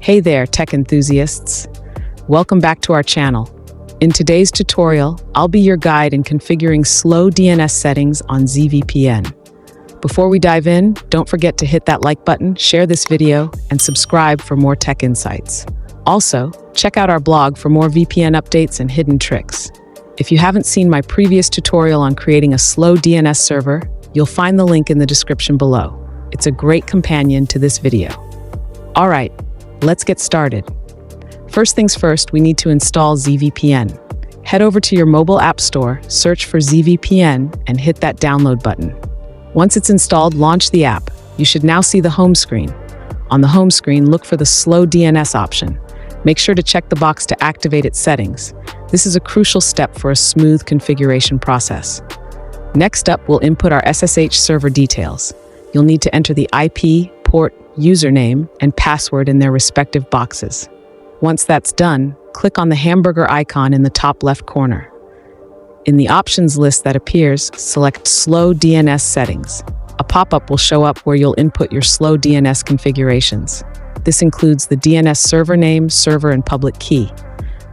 Hey there, tech enthusiasts. Welcome back to our channel. In today's tutorial, I'll be your guide in configuring slow DNS settings on ZVPN. Before we dive in, don't forget to hit that like button, share this video, and subscribe for more tech insights. Also, check out our blog for more VPN updates and hidden tricks. If you haven't seen my previous tutorial on creating a slow DNS server, you'll find the link in the description below. It's a great companion to this video. All right, let's get started. First things first, we need to install ZVPN. Head over to your mobile app store, search for ZVPN, and hit that download button. Once it's installed, launch the app. You should now see the home screen. On the home screen, look for the Slow DNS option. Make sure to check the box to activate its settings. This is a crucial step for a smooth configuration process. Next up, we'll input our SSH server details. You'll need to enter the IP, port, username, and password in their respective boxes. Once that's done, click on the hamburger icon in the top left corner. In the options list that appears, select Slow DNS Settings. A pop-up will show up where you'll input your slow DNS configurations. This includes the DNS server name, server, and public key.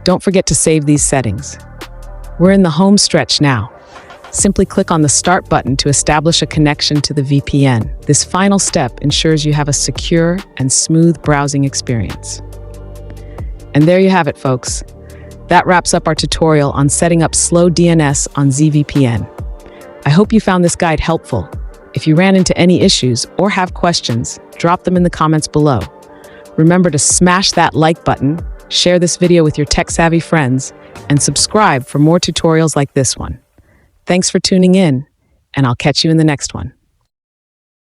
Don't forget to save these settings. We're in the home stretch now. Simply click on the Start button to establish a connection to the VPN. This final step ensures you have a secure and smooth browsing experience. And there you have it, folks. That wraps up our tutorial on setting up slow DNS on ZVPN. I hope you found this guide helpful. If you ran into any issues or have questions, drop them in the comments below. Remember to smash that like button, share this video with your tech-savvy friends, and subscribe for more tutorials like this one. Thanks for tuning in, and I'll catch you in the next one.